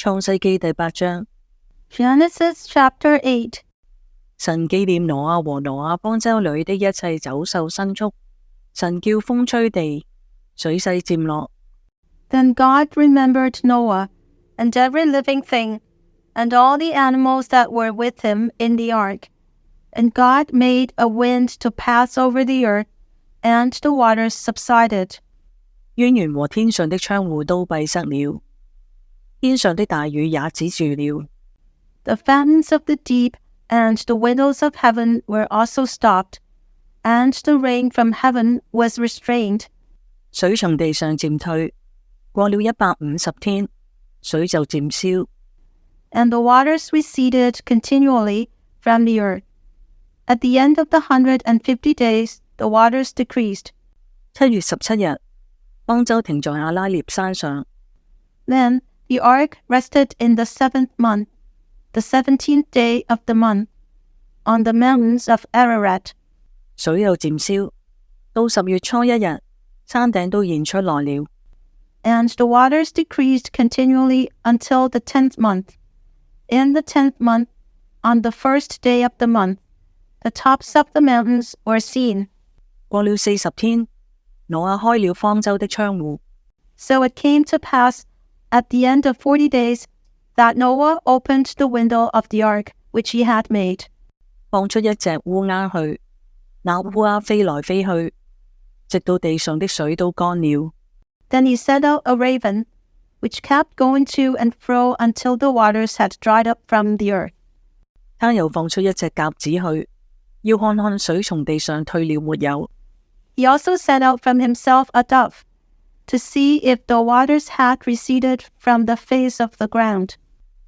創世記第8章 Genesis chapter 8. 神紀念挪亞和挪亞方舟裏的一切走獸牲畜，神叫風吹地，水勢漸落。Then God remembered Noah, and every living thing, and all the animals that were with him in the ark. And God made a wind to pass over the earth, and the waters subsided. 淵源和天上的窗戶都閉塞了，天上的大雨也止住了。The fountains of the deep and the windows of heaven were also stopped, and the rain from heaven was restrained. 水從地上漸退，過了150天，水就漸消。And the waters receded continually from the earth. At the end of the 150 days, the waters decreased. 7月17日，方舟停在阿拉涅山上。Then the ark rested in the 7th month, the 17th day of the month, on the mountains of Ararat. 水又漸消，到10月初1日，山頂都現出來了。And the waters decreased continually until the 10th month. In the 10th month, on the 1st day of the month, the tops of the mountains were seen. 過了40天，挪亞開了方舟的窗戶。So it came to pass at the end of 40 days that Noah opened the window of the ark which he had made. 放出一隻烏鴉去，那烏鴉飛來飛去，直到地上的水都乾了。Then he sent out a raven, which kept going to and fro until the waters had dried up from the earth. 他又放出一隻鴿子去，要看看水從地上退了沒有。He also sent out from himself a dove, to see if the waters had receded from the face of the ground.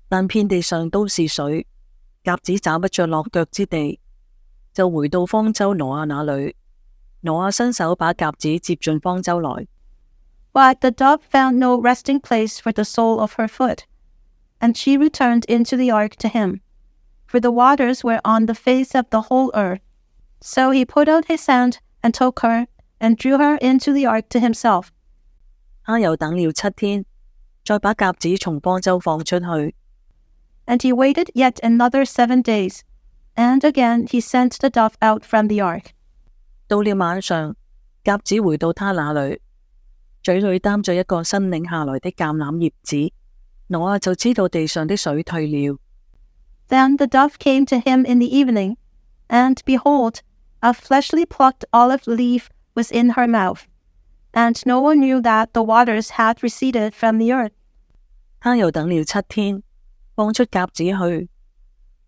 但遍地上都是水，鴿子找不着落腳之地，就回到方舟挪亞那裏。挪亞伸手把鴿子接進方舟來。But the dove found no resting place for the sole of her foot, and she returned into the ark to him, for the waters were on the face of the whole earth. So he put out his hand and took her, and drew her into the ark to himself. 他又等了7天，再把鴿子從方舟放出去。And he waited yet another 7 days, and again he sent the dove out from the ark. 到了晚上，鴿子回到他那裏，嘴裏擔着一個新擰下來的橄欖葉子。挪亞就知道地上的水退了。Then the dove came to him in the evening, and behold, a fleshly plucked olive leaf was in her mouth. And Noah knew that the waters had receded from the earth. 他又等了7天，放出鴿子去，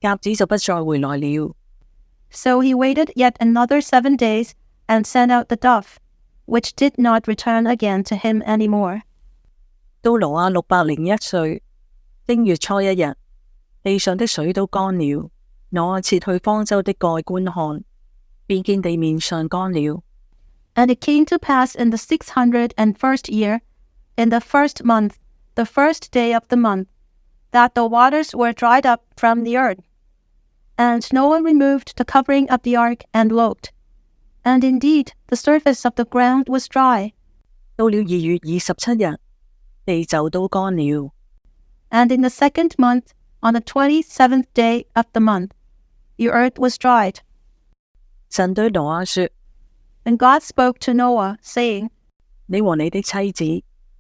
鴿子就不再回來了。So he waited yet another 7 days, and sent out the dove, which did not return again to him any more. 到挪亞601歲，正月初1日，地上的水都乾了。挪亞撤去方舟的蓋觀看，便見地面上乾了。And it came to pass in the 601st year, in the 1st month, the 1st day of the month, that the waters were dried up from the earth. And Noah removed the covering of the ark and looked. And indeed, the surface of the ground was dry. 到了2月27日，地就都乾了。And in the 2nd month, on the 27th day of the month, the earth was dried. 神對挪亞說： And God spoke to Noah, saying, 你和你的妻子、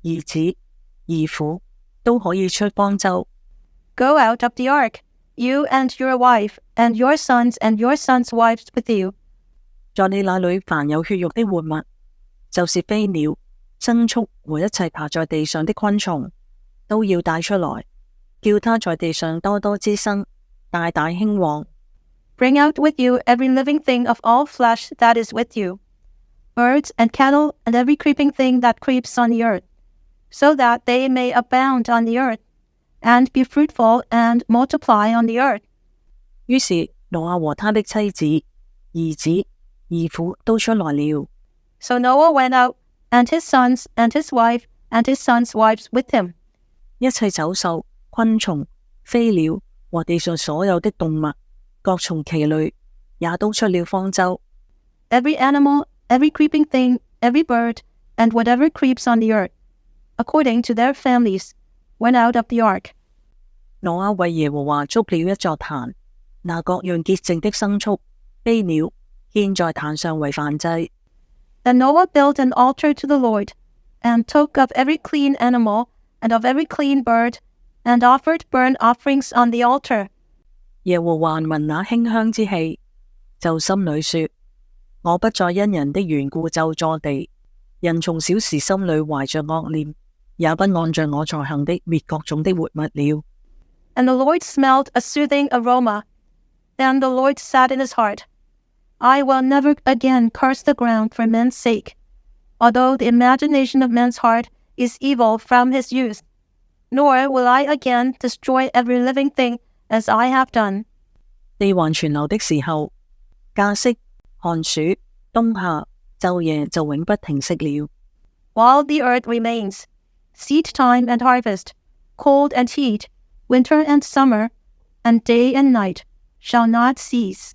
兒子、兒婦都可以出方舟。 Go out of the ark, you and your wife, and your sons wives with you. 在你那裏凡有血肉的活物，就是飛鳥、牲畜和一切爬在地上的昆蟲，都要帶出來，叫它在地上多多滋生，大大興旺。 Bring out with you every living thing of all flesh that is with you, birds and cattle and every creeping thing that creeps on the earth, so that they may abound on the earth, and be fruitful and multiply on the earth. 於是挪亞和他的妻子、兒子、兒婦都出來了。 So Noah went out, and his sons, and his wife, and his sons' wives with him. 一切走獸、昆蟲、飛鳥和地上所有的動物，各從其類，也都出了方舟。 Every animal, every creeping thing, every bird, and whatever creeps on the earth, according to their families, went out of the ark. 挪亞為耶和華築了一座壇，拿各樣潔淨的牲畜、飛鳥獻在壇上為燔祭。Then Noah built an altar to the Lord, and took of every clean animal, and of every clean bird, and offered burnt offerings on the altar. 耶和華聞那馨香之氣，就心裏說：我不再因人的緣故咒詛地，人從小時心裏懷着惡念，也不按着我所行的滅各種的活物了。And the Lord smelled a soothing aroma. Then the Lord said in his heart, I will never again curse the ground for men's sake, although the imagination of man's heart is evil from his youth. Nor will I again destroy every living thing as I have done. 地還存留的時候，稼穡、寒暑、冬夏、晝夜就永不停息了。While the earth remains, seed time and harvest, cold and heat, winter and summer, and day and night shall not cease.